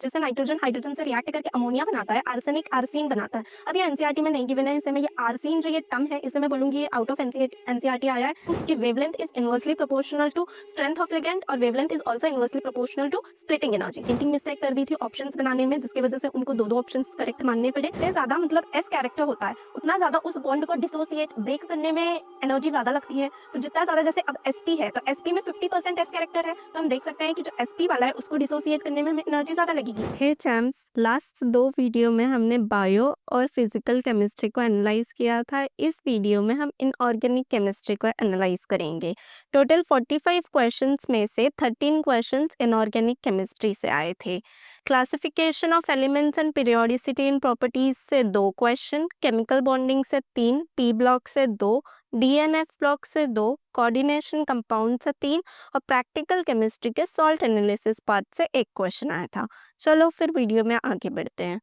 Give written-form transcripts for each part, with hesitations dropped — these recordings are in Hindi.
जिससे नाइट्रोजन हाइड्रोजन से रिएक्ट करके अमोनिया बनाता है, आर्सेनिक आर्सीन बनाता है। अब ये एनसीईआरटी में नहीं गिवन है, इसे मैं ये आर्सीन जो ये टर्म है इसे मैं बोलूँगी ये आउट ऑफ एनसीईआरटी आया है कि wavelength is inversely proportional to strength of ligand और wavelength is also inversely proportional to splitting energy. Hinting mistake कर दी थी ऑप्शंस बनाने में, जिसकी वजह से उनको दो ऑप्शंस करेक्ट मानने पड़े। जितने ज्यादा मतलब एस कैरेक्टर होता है उतना ज्यादा उस बॉन्ड को डिसोसिएट ब्रेक करने में एनर्जी ज्यादा लगती है। तो जितना ज्यादा जैसे अब एसपी है तो एसपी में 50% एस कैरेक्टर है, तो हम देख सकते हैं कि जो एसपी वाला है उसको डिसोसिएट करने में हमें एनर्जी ज्यादा लगेगी। हे चैम्प्स, लास्ट 2 वीडियो में हमने बायो और फिजिकल केमिस्ट्री को एनालाइज किया था। इस वीडियो में हम इनऑर्गेनिक केमिस्ट्री को एनालाइज करेंगे। टोटल 45 क्वेश्चंस में से 13 क्वेश्चंस इनऑर्गेनिक केमिस्ट्री से आए थे। Classification of elements and periodicity in properties से 2 क्वेश्चन, केमिकल बॉन्डिंग से 3, पी ब्लॉक से 2, डीएनएफ ब्लॉक से 2, कोऑर्डिनेशन कंपाउंड से 3 और प्रैक्टिकल केमिस्ट्री के सॉल्ट एनालिसिस पार्ट से 1 क्वेश्चन आया था। चलो फिर वीडियो में आगे बढ़ते हैं।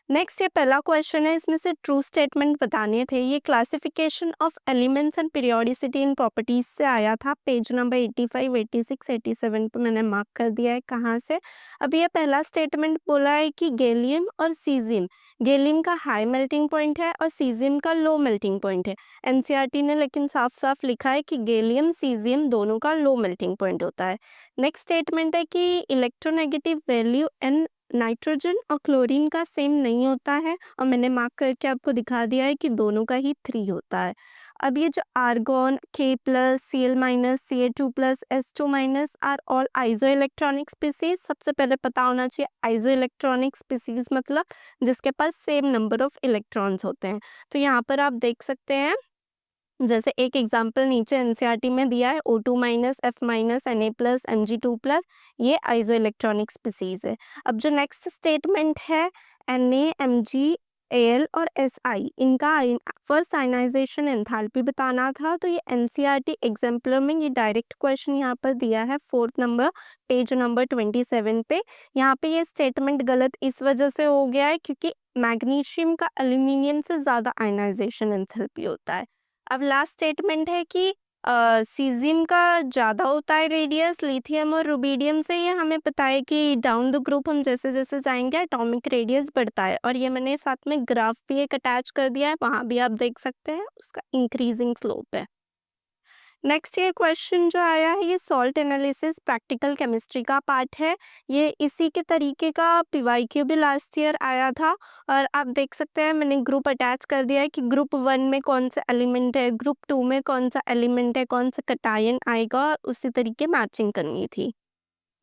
नेक्स्ट ये पहला क्वेश्चन है, इसमें से ट्रू स्टेटमेंट बताने थे। ये classification of elements and periodicity in properties से आया था, पेज नंबर 85, 86, 87 पे मैंने मार्क कर दिया है कहाँ से। अब ये पहला स्टेटमेंट बोला है कि गैलियम और सीजियम, गैलियम का हाई मेल्टिंग पॉइंट है और सीजियम का लो मेल्टिंग पॉइंट है। एनसीईआरटी ने लेकिन साफ साफ लिखा है कि गैलियम सीजियम दोनों का लो मेल्टिंग पॉइंट होता है। नेक्स्ट स्टेटमेंट है कि इलेक्ट्रोनेगेटिव वैल्यू एन नाइट्रोजन और क्लोरीन का सेम नहीं होता है और मैंने मार्क करके आपको दिखा दिया है कि दोनों का ही 3 होता है। अब ये जो argon, K+, Cl-, Ca2+, S2- are all isoelectronic species. सबसे पहले पता होना चाहिए आइसो इलेक्ट्रॉनिक स्पीसीज मतलब जिसके पास सेम नंबर ऑफ इलेक्ट्रॉन्स होते हैं। तो यहाँ पर आप देख सकते हैं, जैसे एक एग्जाम्पल नीचे एनसीईआरटी में दिया है O2-, F-, Na+, Mg2+, ये आइसो इलेक्ट्रॉनिक स्पीसीज है। अब जो नेक्स्ट स्टेटमेंट है Na, Mg, Al और Si, इनका फर्स्ट आयनाइजेशन एंथैल्पी बताना था। तो ये एनसीईआरटी एग्जाम्पलर में ये डायरेक्ट क्वेश्चन यहाँ पर दिया है 4th नंबर, पेज नंबर 27 पे। यहाँ पे ये स्टेटमेंट गलत इस वजह से हो गया है क्योंकि मैग्नीशियम का एल्यूमिनियम से ज़्यादा आयनाइजेशन एंथैल्पी होता है। अब लास्ट स्टेटमेंट है कि सीजियम का ज़्यादा होता है रेडियस लिथियम और रुबिडियम से। ये हमें पता है कि डाउन द ग्रुप हम जैसे जैसे जाएंगे एटॉमिक रेडियस बढ़ता है, और ये मैंने साथ में ग्राफ भी एक अटैच कर दिया है, वहाँ भी आप देख सकते हैं उसका इंक्रीजिंग स्लोप है। नेक्स्ट ये क्वेश्चन जो आया है ये सॉल्ट एनालिसिस प्रैक्टिकल केमिस्ट्री का पार्ट है। ये इसी के तरीके का पीवाईक्यू भी लास्ट ईयर आया था, और आप देख सकते हैं मैंने ग्रुप अटैच कर दिया है कि ग्रुप 1 में कौन सा एलिमेंट है, ग्रुप 2 में कौन सा एलिमेंट है, कौन सा कटायन आएगा, और उसी तरीके मैचिंग करनी थी।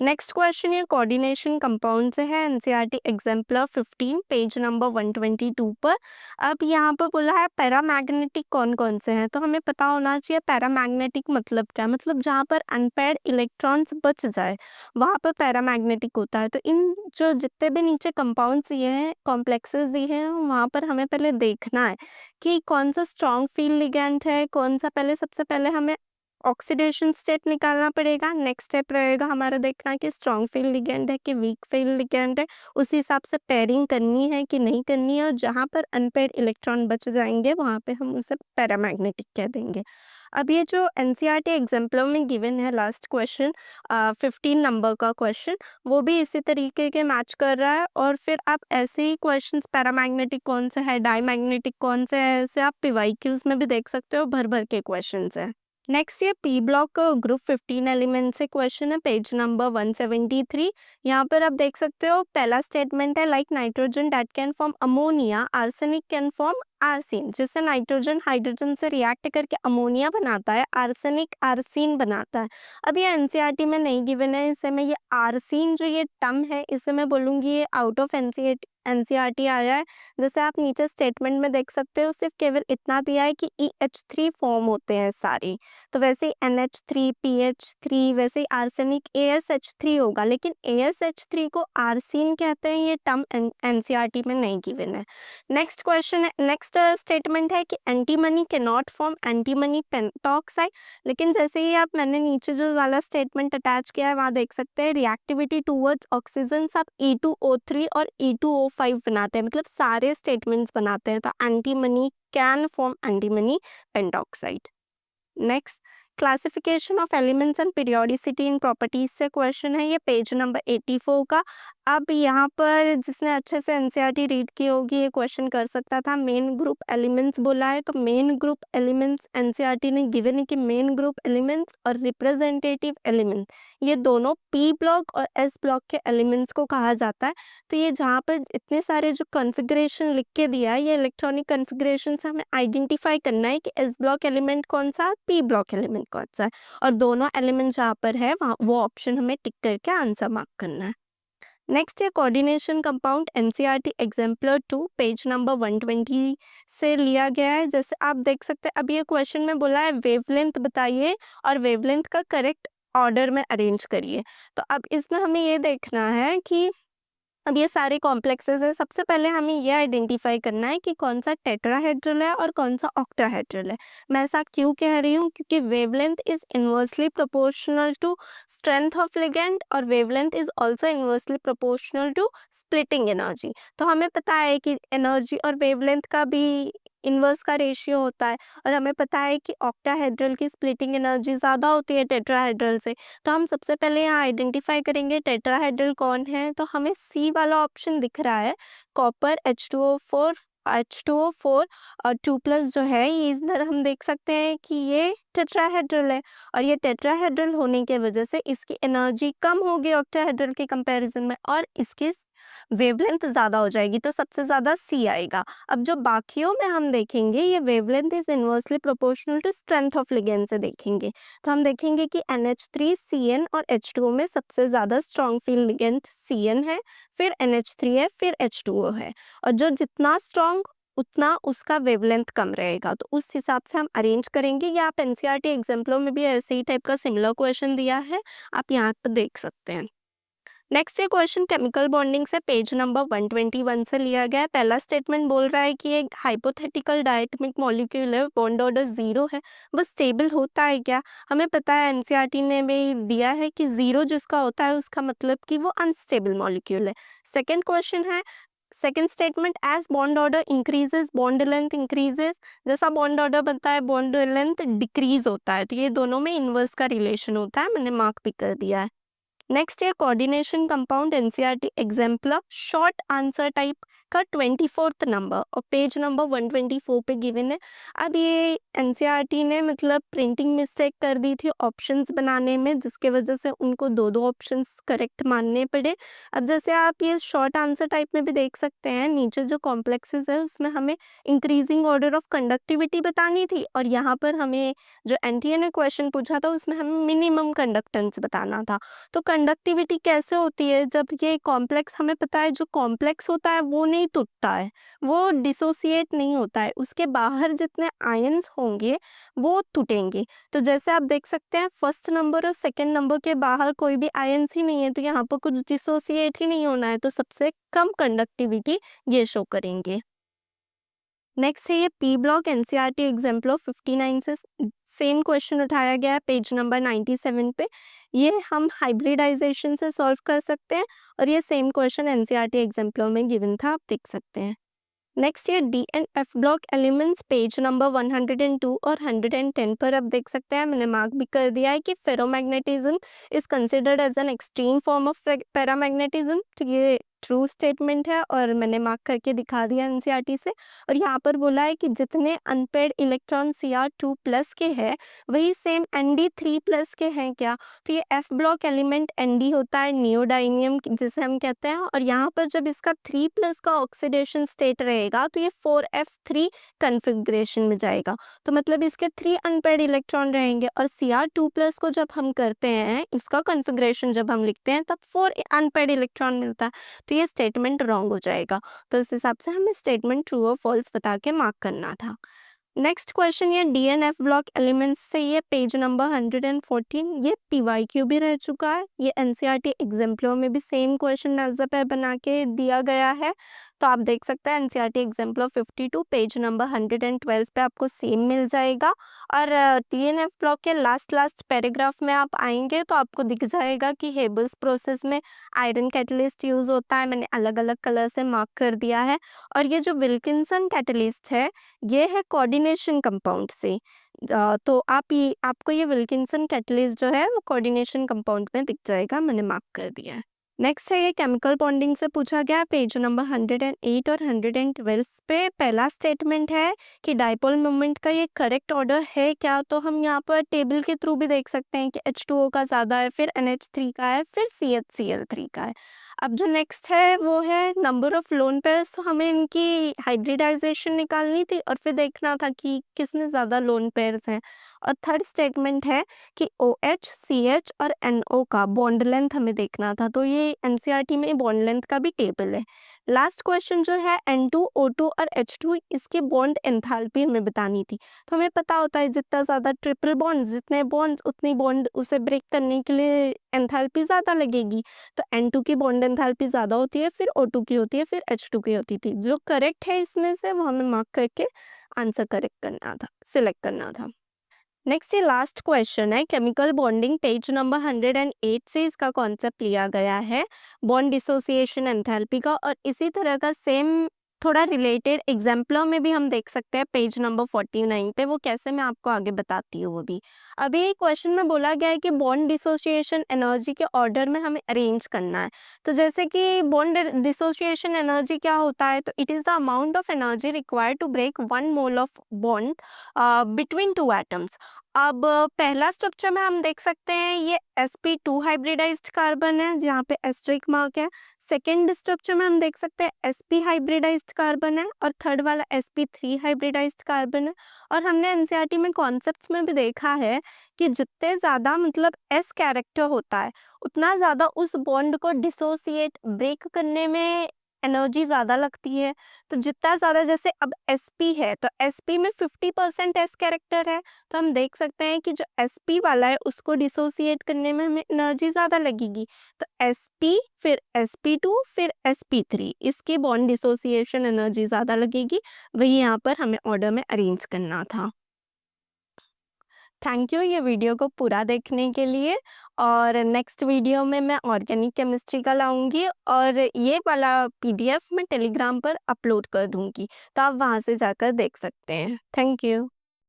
नेक्स्ट क्वेश्चन ये कोऑर्डिनेशन कंपाउंड से है, एनसीईआरटी एग्जाम्पलर 15, पेज नंबर 122 पर। अब यहाँ पर बोला है पैरामैग्नेटिक कौन कौन से हैं, तो हमें पता होना चाहिए पैरामैग्नेटिक मतलब क्या, मतलब जहाँ पर अनपेयर्ड इलेक्ट्रॉन्स बच जाए वहाँ पर पैरामैग्नेटिक होता है। तो इन जो जितने भी नीचे कंपाउंड्स ये हैं, कॉम्प्लेक्सेस ये हैं, वहाँ पर हमें पहले देखना है कि कौन सा स्ट्रॉन्ग फील्ड लिगैंड है, कौन सा पहले सबसे पहले हमें ऑक्सीडेशन स्टेट निकालना पड़ेगा। नेक्स्ट स्टेप रहेगा हमारा देखना कि स्ट्रॉन्ग फील्ड लिगैंड है कि वीक फील्ड लिगैंड है, उस हिसाब से पेयरिंग करनी है कि नहीं करनी है, और जहाँ पर अनपेयर्ड इलेक्ट्रॉन बच जाएंगे वहाँ पे हम उसे पैरामैग्नेटिक कह देंगे। अब ये जो एनसीईआरटी एग्जाम्पलर में गिवन है लास्ट क्वेश्चन 15 नंबर का क्वेश्चन, वो भी इसी तरीके के मैच कर रहा है, और फिर आप ऐसे ही क्वेश्चंस पैरामैग्नेटिक कौन सा है, डाईमैग्नेटिक कौन सा है, ऐसे आप पीवाईक्यूज में भी देख सकते हो, भर भर के क्वेश्चंस है। नेक्स्ट ये पी ब्लॉक ग्रुप 15 एलिमेंट से क्वेश्चन है, पेज नंबर 173। यहाँ पर आप देख सकते हो पहला स्टेटमेंट है like nitrogen that can form ammonia, arsenic can form arsine. जिससे नाइट्रोजन हाइड्रोजन से रिएक्ट करके अमोनिया बनाता है, आर्सेनिक आर्सिन बनाता है। अब ये एनसीईआरटी में नहीं गिवन है, इसे मैं ये आर्सिन जो ये टर्म है इसे मैं बोलूँगी ये आउट ऑफ एनसीईआरटी आया है। जैसे आप नीचे स्टेटमेंट में देख सकते हो सिर्फ केवल इतना दिया है कि EH3 फॉर्म होते हैं सारे, तो वैसे ही NH3, PH3, वैसे ही आर्सेनिक ASH3 होगा, लेकिन ASH3 को आर्सिन कहते हैं, ये टर्म एनसीईआरटी में नहीं गिवन है। नेक्स्ट क्वेश्चन है, नेक्स्ट स्टेटमेंट है कि antimony can not form antimony pentoxide. लेकिन जैसे ही आप मैंने नीचे जो वाला स्टेटमेंट अटैच किया है वहाँ देख सकते हैं रिएक्टिविटी टूवर्ड्स ऑक्सीजन सब E2O3 और E2O5 बनाते हैं, मतलब सारे स्टेटमेंट्स बनाते हैं, तो antimony can form antimony pentoxide. Next classification of elements and periodicity in properties से क्वेश्चन है, ये पेज नंबर 84 का। अब यहाँ पर जिसने अच्छे से एनसीईआरटी रीड की होगी ये क्वेश्चन कर सकता था। मेन ग्रुप एलिमेंट्स बोला है, तो मेन ग्रुप एलिमेंट्स एनसीईआरटी ने गिवन है कि मेन ग्रुप एलिमेंट्स और रिप्रेजेंटेटिव एलिमेंट ये दोनों पी ब्लॉक और एस ब्लॉक के एलिमेंट्स को कहा जाता है। तो ये जहाँ पर इतने सारे जो कॉन्फ़िगरेशन लिख के दिया है, ये इलेक्ट्रॉनिक कॉन्फ़िगरेशन से हमें आइडेंटिफाई करना है कि एस ब्लॉक एलिमेंट कौन सा है, पी ब्लॉक एलिमेंट कौन सा है, और दोनों एलिमेंट जहाँ पर है वहाँ वो ऑप्शन हमें टिक करके आंसर मार्क करना है। नेक्स्ट है coordination compound NCERT exemplar 2 page number 120 से लिया गया है। जैसे आप देख सकते हैं, अब ये क्वेश्चन में बोला है वेवलेंथ बताइए और वेवलेंथ का करेक्ट ऑर्डर में अरेंज करिए। तो अब इसमें हमें ये देखना है कि अब ये सारे कॉम्प्लेक्सेस है। सबसे पहले हमें ये आइडेंटिफाई करना है कि कौन सा टेट्राहेड्रल है और कौन सा ऑक्टाहेड्रल है। मैं ऐसा क्यों कह रही हूँ, क्योंकि wavelength is inversely proportional to strength of ligand और wavelength is also inversely proportional to splitting energy. तो हमें पता है कि एनर्जी और वेवलेंथ का भी इन्वर्स का रेशियो होता है, और हमें पता है कि ऑक्टाहेड्रल की स्प्लिटिंग एनर्जी ज़्यादा होती है टेट्राहेड्रल से। तो हम सबसे पहले यहाँ आइडेंटिफाई करेंगे टेट्राहेड्रल कौन है। तो हमें सी वाला ऑप्शन दिख रहा है, कॉपर H2O4 और 2+ जो है ये इधर हम देख सकते हैं कि ये टेट्राहेड्रल है, और ये टेट्राहेड्रल होने के वजह से इसकी एनर्जी कम होगी ऑक्टाहेड्रल के कंपैरिजन में, और इसकी वेवलेंथ ज़्यादा हो जाएगी, तो सबसे ज़्यादा सी आएगा। अब जो बाकियों में हम देखेंगे ये wavelength is inversely proportional to strength of ligand से देखेंगे। तो हम देखेंगे कि NH3, CN और H2O में सबसे ज़्यादा स्ट्रॉन्ग फील्ड लिगेंड CN है, फिर NH3 है, फिर H2O है, और जो जितना स्ट्रॉन्ग उतना उसका वेवलेंथ कम रहेगा। तो उस हिसाब से हम अरेंज करेंगे। या आप एनसीईआरटी एग्जाम्पलों में भी ऐसे ही टाइप का सिमिलर क्वेश्चन दिया है, आप यहाँ पर देख सकते हैं। नेक्स्ट ये क्वेश्चन केमिकल बॉन्डिंग से पेज नंबर 121 से लिया गया है। पहला स्टेटमेंट बोल रहा है कि एक हाइपोथेटिकल डायटोमिक मॉलिक्यूल है, बॉन्ड ऑर्डर 0 है, वो स्टेबल होता है क्या? हमें पता है एनसीईआरटी ने भी दिया है कि 0 जिसका होता है उसका मतलब कि वो अनस्टेबल मॉलिक्यूल है। सेकेंड क्वेश्चन है, second statement, as bond order increases bond length increases. जैसा बॉन्ड ऑर्डर बनता है बॉन्ड लेंथ डिक्रीज होता है, तो ये दोनों में इनवर्स का रिलेशन होता है, मैंने मार्क भी कर दिया है। नेक्स्ट है coordination compound NCERT exemplar short answer type का 24th नंबर और पेज नंबर 124 पे गिवन है। अब ये एनसीईआरटी ने मतलब प्रिंटिंग मिस्टेक कर दी थी ऑप्शंस बनाने में, जिसके वजह से उनको दो ऑप्शंस करेक्ट मानने पड़े। अब जैसे आप ये शॉर्ट आंसर टाइप में भी देख सकते हैं, नीचे जो कॉम्प्लेक्सेस है उसमें हमें इंक्रीजिंग ऑर्डर ऑफ कंडक्टिविटी बतानी थी, और यहाँ पर हमें जो एनटीए ने क्वेश्चन पूछा था उसमें हमें मिनिमम कंडक्टेंस बताना था। तो कंडक्टिविटी कैसे होती है, जब ये कॉम्प्लेक्स, हमें पता है जो कॉम्प्लेक्स होता है वो नहीं टूटता है, वो डिसोसिएट नहीं होता है, उसके बाहर जितने आयंस होंगे वो टूटेंगे। तो जैसे आप देख सकते हैं फर्स्ट नंबर और सेकंड नंबर के बाहर कोई भी आयंस ही नहीं है, तो यहाँ पर कुछ डिसोसिएट ही नहीं होना है, तो सबसे कम कंडक्टिविटी ये शो करेंगे। नेक्स्ट है ये पी ब्लॉक एनसीईआरटी एग्जाम्पल 59 से सेम क्वेश्चन उठाया गया है पेज नंबर 97 पे। ये हम हाइब्रिडाइजेशन से सॉल्व कर सकते हैं, और ये सेम क्वेश्चन एनसीईआरटी एग्जाम्पलों में गिवन था, आप देख सकते हैं। नेक्स्ट ये D and F block elements page number 102 और 110 पर आप देख सकते हैं, मैंने मार्क भी कर दिया है कि ferromagnetism is considered as an extreme form of paramagnetism. तो ये ट्रू स्टेटमेंट है और मैंने मार्क करके दिखा दिया एनसीईआरटी से। और यहाँ पर बोला है कि जितने अनपेड इलेक्ट्रॉन Cr2+ के हैं वही सेम Nd3+ के हैं क्या? तो ये एफ ब्लॉक एलिमेंट Nd होता है, नियोडाइनियम जिसे हम कहते हैं, और यहाँ पर जब इसका 3+ का ऑक्सीडेशन स्टेट रहेगा तो ये 4f3 कन्फिग्रेशन में जाएगा। तो मतलब इसके 3 अनपेड इलेक्ट्रॉन रहेंगे, और Cr2+ को जब हम करते हैं उसका कन्फिग्रेशन जब हम लिखते हैं तब 4 अनपेड इलेक्ट्रॉन मिलता है, तो ये स्टेटमेंट रॉन्ग हो जाएगा। तो इस हिसाब से हमें स्टेटमेंट ट्रू और फॉल्स बता के मार्क करना था। नेक्स्ट क्वेश्चन ये डीएनएफ ब्लॉक एलिमेंट्स से, ये पेज नंबर 114, ये पीवाईक्यू भी रह चुका है, ये एनसीईआरटी एग्जाम्पलों में भी सेम क्वेश्चन नजर पे बना के दिया गया है। तो आप देख सकते हैं एनसीईआरटी एग्जाम्पल 52 पेज नंबर 112 पे आपको सेम मिल जाएगा। और डीएनएफ ब्लॉक के लास्ट पैराग्राफ में आप आएंगे तो आपको दिख जाएगा कि हेबल्स प्रोसेस में आयरन कैटलिस्ट यूज होता है, मैंने अलग अलग कलर से मार्क कर दिया है। और ये जो विल्किंसन कैटलिस्ट है ये है कोऑर्डिनेशन कंपाउंड से। तो आपको ये विल्किंसन कैटलिस्ट जो है वो कोऑर्डिनेशन कंपाउंड में दिख जाएगा, मैंने मार्क कर दिया है। नेक्स्ट है ये केमिकल बॉन्डिंग से पूछा गया पेज नंबर 108 और 112 पे। पहला स्टेटमेंट है कि डाइपोल मोमेंट का ये करेक्ट ऑर्डर है क्या, तो हम यहाँ पर टेबल के थ्रू भी देख सकते हैं कि H2O का ज़्यादा है, फिर NH3 का है, फिर CHCl3 का है। अब जो नेक्स्ट है वो है नंबर ऑफ लोन पेयर्स, तो हमें इनकी हाइब्रिडाइजेशन निकालनी थी और फिर देखना था कि किसमें ज़्यादा लोन पेयर्स हैं। और थर्ड स्टेटमेंट है कि OH, CH और NO का बॉन्ड लेंथ हमें देखना था, तो ये एनसीईआरटी में बॉन्ड लेंथ का भी टेबल है। लास्ट क्वेश्चन जो है N2, O2 और H2 इसके बॉन्ड एंथैल्पी हमें बतानी थी। तो हमें पता होता है जितना ज़्यादा ट्रिपल बॉन्ड, जितने बॉन्ड्स उतनी बॉन्ड उसे ब्रेक करने के लिए एंथैल्पी ज़्यादा लगेगी। तो N2 की बॉन्ड एंथैल्पी ज़्यादा होती है, फिर O2 की होती है, फिर H2 की होती थी। जो करेक्ट है इसमें से वो हमें मार्क करके आंसर करेक्ट करना था, सिलेक्ट करना था। नेक्स्ट ये लास्ट क्वेश्चन है केमिकल बॉन्डिंग, पेज नंबर 108 से इसका कॉन्सेप्ट लिया गया है बॉन्ड डिसोसिएशन एंथैल्पी का। और इसी तरह का सेम थोड़ा रिलेटेड एग्जाम्पलों में भी हम देख सकते हैं पेज नंबर 49 पे। वो कैसे मैं आपको आगे बताती हूँ वो भी। अभी क्वेश्चन में बोला गया है कि बॉन्ड डिसोसिएशन एनर्जी के ऑर्डर में हमें अरेंज करना है। तो जैसे कि बॉन्ड डिसोसिएशन एनर्जी क्या होता है, तो it is the amount of energy required to break 1 mole of bond between 2 atoms. अब पहला स्ट्रक्चर में हम देख सकते हैं ये sp2 हाइब्रिडाइज्ड कार्बन है जहाँ पे एस्टेरिक मार्क है। सेकेंड स्ट्रक्चर में हम देख सकते हैं sp हाइब्रिडाइज्ड कार्बन है और थर्ड वाला sp3 हाइब्रिडाइज्ड कार्बन है। और हमने एनसीईआरटी में कॉन्सेप्ट्स में भी देखा है कि जितने ज़्यादा मतलब s कैरेक्टर होता है उतना ज़्यादा उस बॉन्ड को डिसोसिएट ब्रेक करने में एनर्जी ज़्यादा लगती है। तो जितना ज़्यादा, जैसे अब sp है तो sp में 50% s कैरेक्टर है, तो हम देख सकते हैं कि जो sp वाला है उसको डिसोसिएट करने में हमें एनर्जी ज़्यादा लगेगी। तो sp फिर sp2 फिर sp3 इसकी बॉन्ड डिसोसिएशन एनर्जी ज़्यादा लगेगी। वही यहाँ पर हमें ऑर्डर में अरेंज करना था। थैंक यू ये वीडियो को पूरा देखने के लिए। और नेक्स्ट वीडियो में मैं ऑर्गेनिक केमिस्ट्री का लाऊंगी और ये वाला पीडीएफ मैं टेलीग्राम पर अपलोड कर दूंगी, तो आप वहाँ से जाकर देख सकते हैं। Thank you.